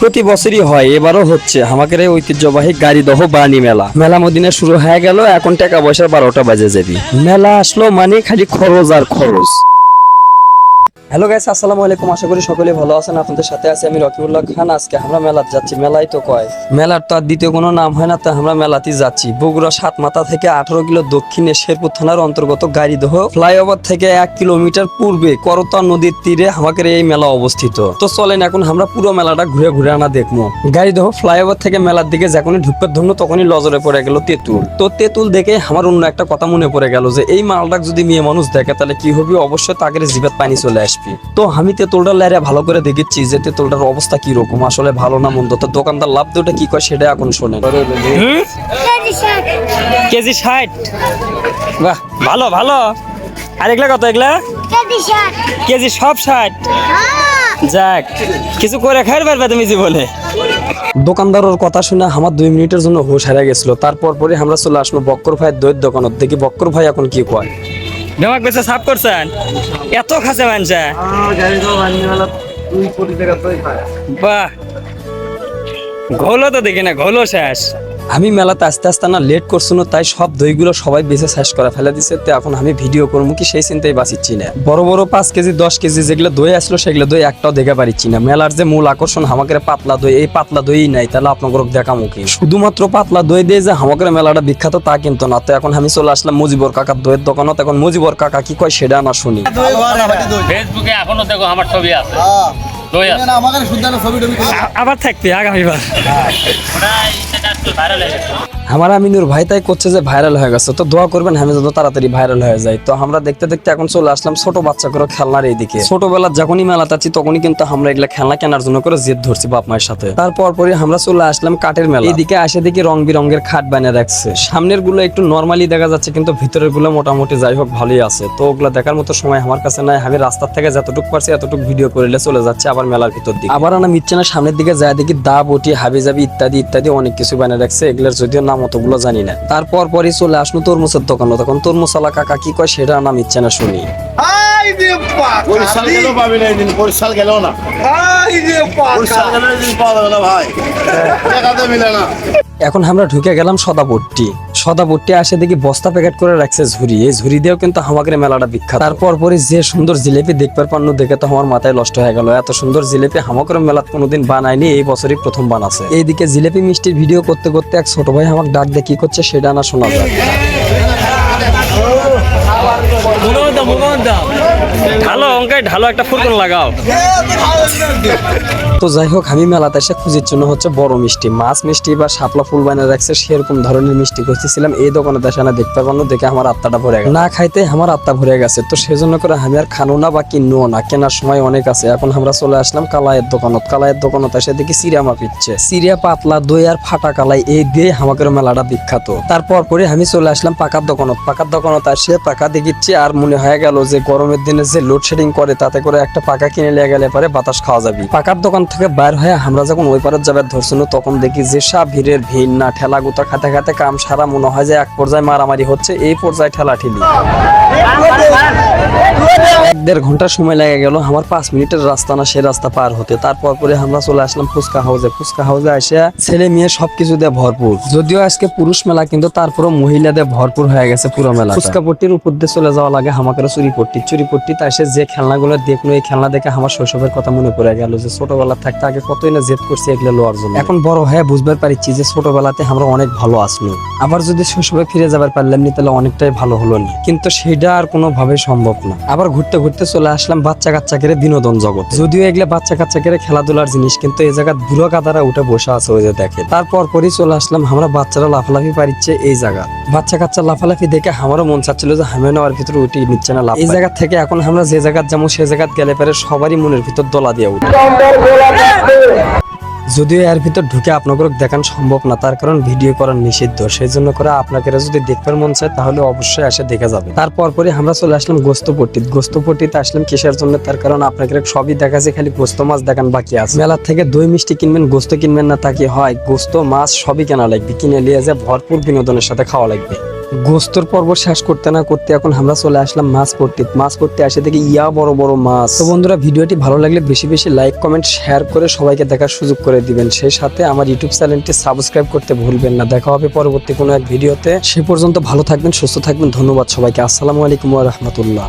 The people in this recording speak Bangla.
প্রতি বছরই হয়, এবারও হচ্ছে আমাদের এই ঐতিহ্যবাহী গাড়িদহ বাণী মেলা। মেলা মদিনে শুরু হয়ে গেল, এখন টাকা পয়সার 12টা বাজে যাবি। মেলা আসলো মানে খালি খরচ আর খরচ। হ্যালো গাইস, আসসালামু আলাইকুম। আশা করি সকলে ভালো আছেন। আপনাদের সাথে আছি আমি রকিবুল্লাহ খান। আজকে আমরা মেলাতে যাচ্ছি। মেলাই তো কয়, মেলার তো আর দ্বিতীয় কোনো নাম হয় না, তো আমরা মেলাতেই যাচ্ছি। বগুড়া সাতমাথা থেকে 18 কিলো দক্ষিণে শেরপুর থানার অন্তর্গত গাড়িদহ ফ্লাইওভার থেকে 1 কিলোমিটার পূর্বে করতা নদীর তীরে আমাদের এই মেলা অবস্থিত। তো চলেন এখন আমরা পুরো মেলাটা ঘুরে ঘুরে আনা দেখবো। গাড়িদহ ফ্লাইওভার থেকে মেলার দিকে যখনই ঢুকতে ধরল তখনই নজরে পড়ে গেল তেঁতুল। তো তেঁতুল দেখে আমার অন্য একটা কথা মনে পড়ে গেল যে এই মালটা যদি মেয়ে মানুষ দেখে তাহলে কি হবে, অবশ্যই তাকে জিভের পানি চলে আসবে। তো আমি তেঁতুলটা লাইরে ভালো করে দেখেছি যে তেঁতুলটার অবস্থা কি রকম, আসলে ভালো না মন্দ। তো দোকানদার লাভ দুটা কি কয় সেটা এখন শোনেন। কেজি 60। বাহ, ভালো ভালো। আর এগুলা কত? এগুলা কেজি সব 60। যাক, কিছু করে খাইতে পারবে তুমি জীবনে। দোকানদারের কথা শুনে আমার 2 মিনিটের জন্য হুঁশ হারিয়ে গেছিল। তারপর পরে আমরা চলে আসলো বক্কর ভাইয়ের দইয়ের দোকানত। দেখি বক্কর ভাই এখন কি কয়। দেমাক বেচে সাফ করছেন, এত খাসে মানছে। বাহ, ঘোলো তো দেখি না, ঘোলো শেষ। আমি মেলাতে আস্তে আস্তে না লেট করছিল, তাই সব দইগুলো সবাই বেঁচে শেষ করে ফেলে দিচ্ছে। তো এখন আমি ভিডিও করবো কি সেই চিন্তায় বাঁচিচ্ছি না। বড় বড় 5 কেজি 10 কেজি যেগুলো দই আসলো সেগুলো দই একটাও দেখে পারিচ্ছি না। মেলার যে মূল আকর্ষণ আমাকে পাতলা দই, এই পাতলা দই নাই, তাহলে আপনাকে দেখামো কি? শুধুমাত্র পাতলা দই দিয়ে যে আমাকে মেলাটা বিখ্যাত তা কিন্তু না। তো এখন আমি চলে আসলাম মুজিবর কাকার দইয়ের দোকানত। এখন মুজিবর কাকা কি কয় সেটা না শুনি। ফেসবুকে এখনো দেখো আমার ছবি আছে, দই আছে। আবার থাকবে আগামীবার। ওটা ইন্টারন্যাশনাল ভাইরাল হয়ে গেছে। আমার আমিনুর ভাই তাই করছে যে ভাইরাল হয়ে গেছে। তো দোয়া করবেন আমি যত তাড়াতাড়ি ভাইরাল হয়ে যায়। তো আমরা দেখতে দেখতে এখন চলে আসলাম ছোট বাচ্চা করে খেলনার এইদিকে। ছোটবেলার যখনই মেলাতে আছি তখনই কিন্তু আমরা এগুলা খেলনা কেনার জন্য করে জেদ ধরছি বাপ মায়ের সাথে। তারপর পরে আমরা চলে আসলাম কাঠের মেলা। এইদিকে আসে দেখি রং বিরঙের খাট বানিয়ে রাখছে। সামনের গুলো একটু নর্মালি দেখা যাচ্ছে, কিন্তু ভিতরের গুলো মোটামুটি যাই হোক ভালোই আছে। তো ওগুলা দেখার মতো সময় আমার কাছে নাই। আমি রাস্তার থেকে যতটুকু পারছি এতটুকু ভিডিও করলে চলে যাচ্ছে আবার মেলার ভিতর দিকে। আবার আনা মিচ্ছে না, সামনের দিকে যায় দেখি দা বটি হাবি জাবি ইত্যাদি ইত্যাদি অনেক কিছু বানিয়ে রাখছে। এগুলোর যদিও নাম অতগুলো জানি না। তারপর পরে চলে আসলো তরমুজের দোকানে। তখন তরমুজওয়ালা কাকা কি কয় সেটা নাম ইচ্ছে না শুনি। বরিশাল গেলেও পাবি না এইদিন, বরিশাল গেলেও না, বরিশাল গেলেও এইদিন পাওয়া যাবে না ভাই, টাকাতে মিলে না। এখন আমরা ঢুকে গেলাম সদাপট্টি আসে দেখি বস্তা প্যাকেট করে রাখছে ঝুড়ি। এই ঝুড়ি দিয়েও কিন্তু আমাদের মেলাটা বিখ্যাত। তারপর পরে যে সুন্দর জিলেপি দেখবার পান্ন দেখে তো আমার মাথায় নষ্ট হয়ে গেল। এত সুন্দর জিলেপি আমাদের মেলাত কোনোদিন বানায়নি, এই বছরই প্রথম বানাচ্ছে। এইদিকে জিলেপি মিষ্টির ভিডিও করতে করতে এক ছোট ভাই আমাকে ডাক দিয়ে কি করছে সেটা না শোনা যায়। ঢালো অঙ্কায় ঢালো একটা ফুরকন লাগাও। তো যাই হোক, আমি মেলাতে এসে খুঁজির জন্য হচ্ছে বড় মিষ্টি, মাছ মিষ্টি বা শাপলা ফুল বানিয়ে রাখছে সেরকম ধরনের মিষ্টি খুঁজতেছিলাম। এই দোকানে দেশে না দেখতে পারলো দেখে আমার আত্মাটা ভরে গেছে। না খাইতে আমার আত্মা ভরে গেছে। তো সেজন্য করে আমি আর খানো না বা কিনবো না, কেনার সময় অনেক আছে। এখন আমরা চলে আসলাম কালাইয়ের দোকানত এসে দেখি সিরিয়া মাপিচ্ছে। সিরিয়া পাতলা দই আর ফাটা কালাই, এই দিয়ে আমাদের মেলাটা বিখ্যাত। তারপর পরে আমি চলে আসলাম পাকার দোকানত এসে পাকা দেখিচ্ছি। আর মনে হয়ে গেল যে গরমের দিনে যে লোডশেডিং করে তাতে করে একটা পাকা কিনে নিয়ে গেলে পরে বাতাস খাওয়া যাবে। পাকার দোকান থেকে বাইর হয়ে আমরা যখন ওই পারে যাবার ধরছিল তখন দেখি যে সব ভিড়ের ভিড় না, ঠেলা গুতা খাতে খাতে কাম সারা। মনে হয় যে এক পর্যায়ে মারামারি হচ্ছে, এই পর্যায়ে ঠেলা ঠেলি। 1.5 ঘন্টা সময় লেগে গেল আমার 5 মিনিটের রাস্তা না সে রাস্তা পার হতে। তারপর পরে আমরা চলে আসলাম ফুচকা হাউসে এসে ছেলে মেয়ে সবকিছু দিয়ে ভরপুর। যদিও আজকে পুরুষ মেলা কিন্তু তারপরও মহিলাদের ভরপুর হয়ে গেছে পুরো মেলা। ফুচকা পট্টির উপর দিয়ে চলে যাওয়া লাগে আমাদের চুরিপট্টিতে এসে যে খেলনাগুলো দেখলো, এই খেলনা দেখে আমার শৈশবের কথা মনে পড়ে গেল যে ছোটবেলা থাকতে আগে কতই না জেদ করছি এগুলো লোয়ার জন্য। এখন বড় হয়ে বুঝবার পারছি যে ছোটবেলাতে আমরা অনেক ভালো আসলো। আবার যদি শৈশবে ফিরে যাবার পারলাম নি তাহলে অনেকটাই ভালো হলো না, কিন্তু সেটা আর কোনোভাবে সম্ভব না। আবার ঘুরতে ঘুরতে চলে আসলাম বাচ্চা কাচ্চাকে বিনোদন জগৎ। যদিও এগুলা বাচ্চা কাচ্চাকে খেলাধুলার জিনিস, কিন্তু এই জায়গা বুড়ো কাদারা উঠে বসে আছে ওই যে দেখে। তারপর পরই চলে আসলাম আমরা বাচ্চারা লাফালাফি পারিচ্ছে এই জায়গা। বাচ্চা কাচ্চা লাফালাফি দেখে আমারও মন চাচ্ছিল যে হামে নেওয়ার ভিতরে উঠে নিচ্ছে না লাফ। এই জায়গা থেকে এখন আমরা যে জায়গা যেমন সে জায়গা গেলে পরে সবারই মনের ভিতর দোলা দিয়ে উঠে। যদিও এর ভিতর ঢুকে আপনাদের দেখান সম্ভব না, তার কারণ ভিডিও করা নিষিদ্ধ। সেই জন্য করে আপনাকে যদি দেখবার মন চায় তাহলে অবশ্যই এসে দেখে যাবে। তারপর পরে আমরা চলে আসলাম গোস্তপট্টিতে আসলাম কিসের জন্য, তার কারণ আপনাকে সবই দেখাচ্ছে, খালি গোস্ত মাছ দেখান বাকি আছে। মেলার থেকে দই মিষ্টি কিনবেন, গোস্ত কিনবেন না তা কি হয়? গোস্ত মাছ সবই কেনা লাগবে, কিনে নিয়ে যে ভরপুর বিনোদনের সাথে খাওয়া লাগবে। গোস্তর পর্ব শেষ করতে না করতে এখন আমরা চলে আসলাম মাছ পড়তে আসে দেখি ইয়া বড় বড় মাছ। তো বন্ধুরা ভিডিওটি ভালো লাগলে বেশি বেশি লাইক কমেন্ট শেয়ার করে সবাইকে দেখার সুযোগ করে দিবেন। সেই সাথে আমার ইউটিউব চ্যানেলটি সাবস্ক্রাইব করতে ভুলবেন না। দেখা হবে পরবর্তী কোনো এক ভিডিওতে। সে পর্যন্ত ভালো থাকবেন, সুস্থ থাকবেন। ধন্যবাদ সবাইকে। আসসালামু আলাইকুম ওয়া রাহমাতুল্লাহ।